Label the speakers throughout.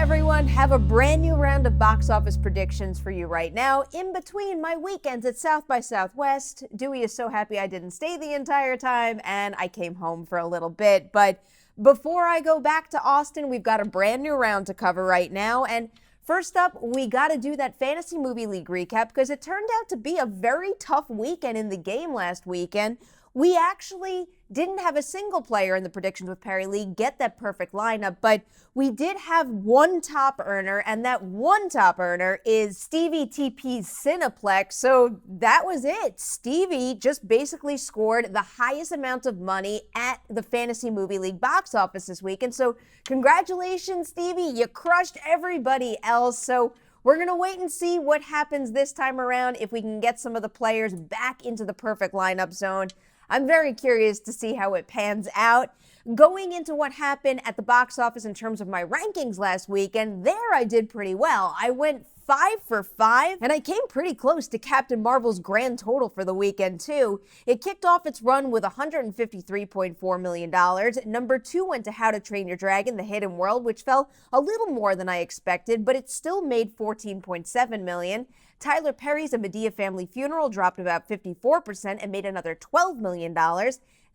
Speaker 1: everyone, have a brand new round of box office predictions for you right now. In between my weekends at South by Southwest, Dewey is so happy I didn't stay the entire time, and I came home for a little bit. But before I go back to Austin, we've got a brand new round to cover right now. And first up, we got to do that Fantasy Movie League recap because it turned out to be a very tough weekend in the game last weekend. We actually didn't have a single player in the predictions with Perri League get that perfect lineup, but we did have one top earner, and that one top earner is Stevie TP's Cineplex. So that was it. Stevie just basically scored the highest amount of money at the Fantasy Movie League box office this week. And so congratulations, Stevie. You crushed everybody else. So we're going to wait and see what happens this time around, if we can get some of the players back into the perfect lineup zone. I'm very curious to see how it pans out. Going into what happened at the box office in terms of my rankings last week, and there I did pretty well. I went 5 for 5, and I came pretty close to Captain Marvel's grand total for the weekend, too. It kicked off its run with $153.4 million. Number 2 went to How to Train Your Dragon, The Hidden World, which fell a little more than I expected, but it still made $14.7 million. Tyler Perry's A Medea Family Funeral dropped about 54% and made another $12 million.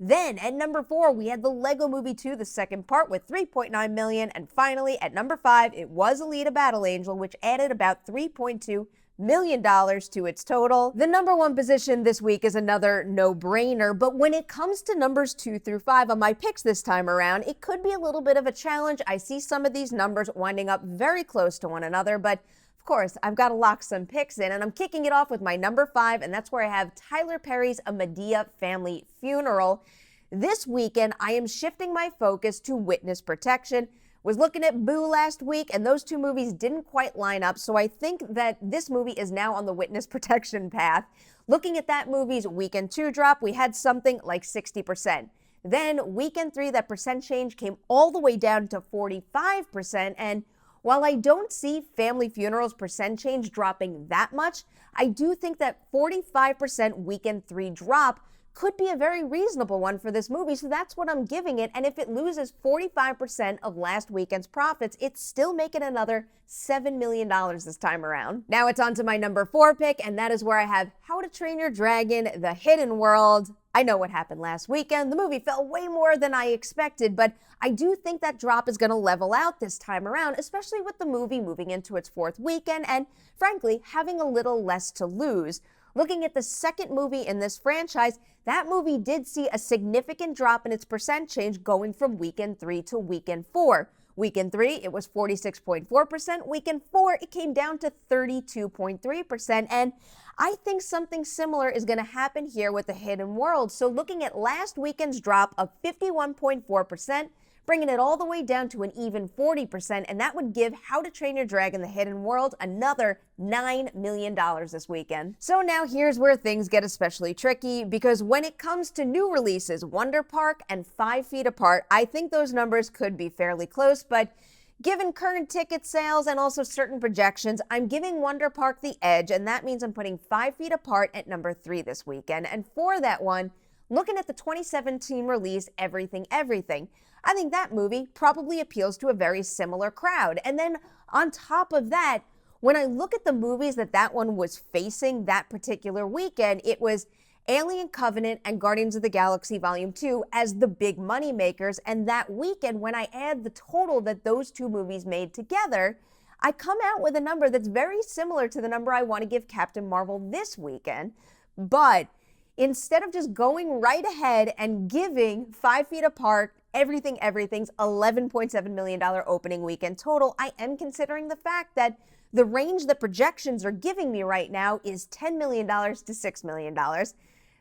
Speaker 1: Then, at number 4, we had the Lego Movie 2, the second part, with $3.9 million. And finally, at number 5, it was Alita Battle Angel, which added about $3.2 million to its total. The number 1 position this week is another no-brainer, but when it comes to numbers 2 through 5 on my picks this time around, it could be a little bit of a challenge. I see some of these numbers winding up very close to one another, but of course, I've got to lock some picks in, and I'm kicking it off with my number 5, and that's where I have Tyler Perry's A Medea Family Funeral. This weekend, I am shifting my focus to witness protection. Was looking at Boo last week, and those two movies didn't quite line up, so I think that this movie is now on the witness protection path. Looking at that movie's weekend 2 drop, we had something like 60%. Then weekend 3, that percent change came all the way down to 45%, and while I don't see Family Funeral's percent change dropping that much, I do think that 45% weekend 3 drop could be a very reasonable one for this movie, so that's what I'm giving it. And if it loses 45% of last weekend's profits, it's still making another $7 million this time around. Now it's on to my number 4 pick, and that is where I have How to Train Your Dragon, The Hidden World. I know what happened last weekend. The movie fell way more than I expected, but I do think that drop is going to level out this time around, especially with the movie moving into its 4th weekend and, frankly, having a little less to lose. Looking at the second movie in this franchise, that movie did see a significant drop in its percent change going from weekend 3 to weekend 4. Weekend 3, it was 46.4%. Weekend 4, it came down to 32.3%. And I think something similar is going to happen here with The Hidden World. So looking at last weekend's drop of 51.4%, bringing it all the way down to an even 40%, and that would give How to Train Your Dragon, The Hidden World another $9 million this weekend. So now here's where things get especially tricky, because when it comes to new releases, Wonder Park and 5 Feet Apart, I think those numbers could be fairly close, but given current ticket sales and also certain projections, I'm giving Wonder Park the edge, and that means I'm putting 5 Feet Apart at number 3 this weekend. And for that one, looking at the 2017 release, Everything, Everything, I think that movie probably appeals to a very similar crowd. And then on top of that, when I look at the movies that one was facing that particular weekend, it was Alien Covenant and Guardians of the Galaxy Volume 2 as the big money makers. And that weekend, when I add the total that those two movies made together, I come out with a number that's very similar to the number I want to give Captain Marvel this weekend. But instead of just going right ahead and giving 5 Feet Apart Everything, Everything's $11.7 million opening weekend total, I am considering the fact that the range that projections are giving me right now is $10 million to $6 million.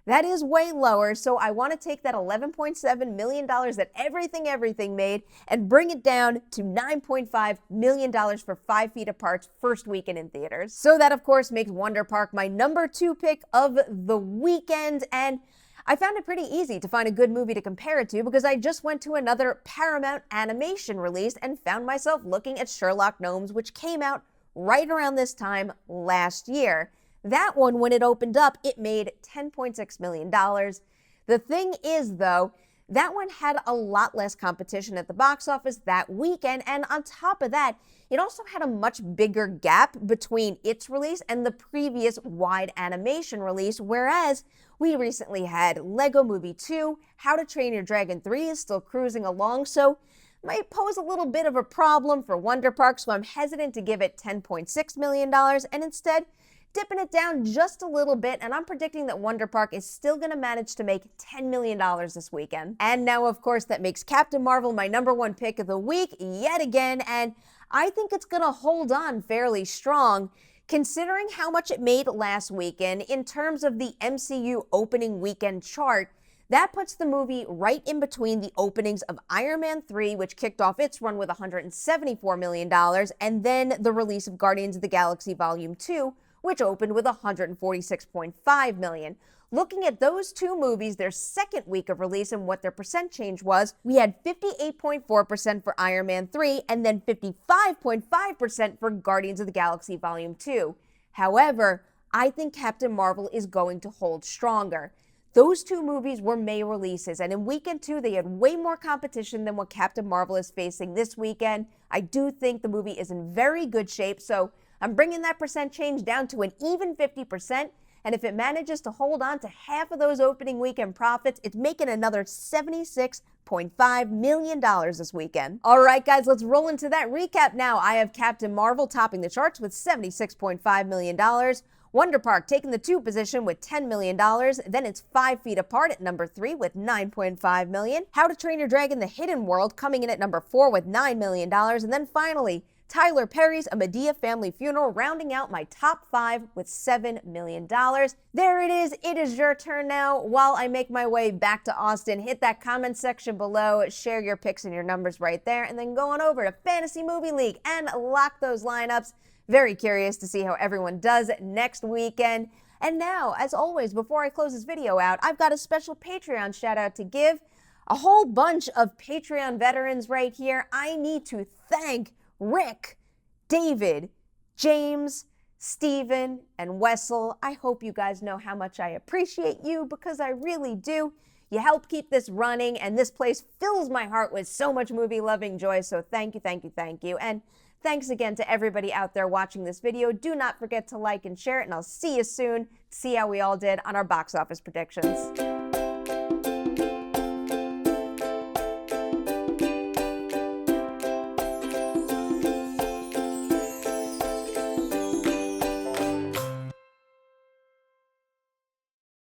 Speaker 1: That is way lower, so I want to take that $11.7 million that Everything made and bring it down to $9.5 million for 5 Feet Apart's first weekend in theaters. So that, of course, makes Wonder Park my number 2 pick of the weekend, and I found it pretty easy to find a good movie to compare it to because I just went to another Paramount animation release and found myself looking at Sherlock Gnomes, which came out right around this time last year. That one, when it opened up, it made $10.6 million. The thing is, though, that one had a lot less competition at the box office that weekend, and on top of that, it also had a much bigger gap between its release and the previous wide animation release, whereas we recently had Lego Movie 2, How to Train Your Dragon 3 is still cruising along, so might pose a little bit of a problem for Wonder Park, so I'm hesitant to give it $10.6 million, and instead dipping it down just a little bit, and I'm predicting that Wonder Park is still going to manage to make $10 million this weekend. And now, of course, that makes Captain Marvel my #1 pick of the week yet again, and I think it's going to hold on fairly strong, considering how much it made last weekend in terms of the MCU opening weekend chart. That puts the movie right in between the openings of Iron Man 3, which kicked off its run with $174 million, and then the release of Guardians of the Galaxy Volume 2, which opened with $146.5 million. Looking at those two movies, their second week of release and what their percent change was, we had 58.4% for Iron Man 3 and then 55.5% for Guardians of the Galaxy Volume 2. However, I think Captain Marvel is going to hold stronger. Those two movies were May releases, and in weekend 2, they had way more competition than what Captain Marvel is facing this weekend. I do think the movie is in very good shape, so I'm bringing that percent change down to an even 50%, and if it manages to hold on to half of those opening weekend profits, it's making another $76.5 million this weekend. All right, guys, let's roll into that recap now. I have Captain Marvel topping the charts with $76.5 million. Wonder Park taking the 2 position with $10 million. Then it's 5 Feet Apart at number 3 with $9.5 million. How to Train Your Dragon: The Hidden World coming in at number 4 with $9 million. And then finally, Tyler Perry's A Medea Family Funeral rounding out my top 5 with $7 million. There it is your turn now. While I make my way back to Austin, hit that comment section below, share your picks and your numbers right there, and then go on over to Fantasy Movie League and lock those lineups. Very curious to see how everyone does next weekend. And now, as always, before I close this video out, I've got a special Patreon shout out to give. A whole bunch of Patreon veterans right here. I need to thank Rick, David, James, Steven, and Wessel. I hope you guys know how much I appreciate you, because I really do. You help keep this running, and this place fills my heart with so much movie-loving joy, so thank you, thank you, thank you. And thanks again to everybody out there watching this video. Do not forget to like and share it, and I'll see you soon to see how we all did on our box office predictions.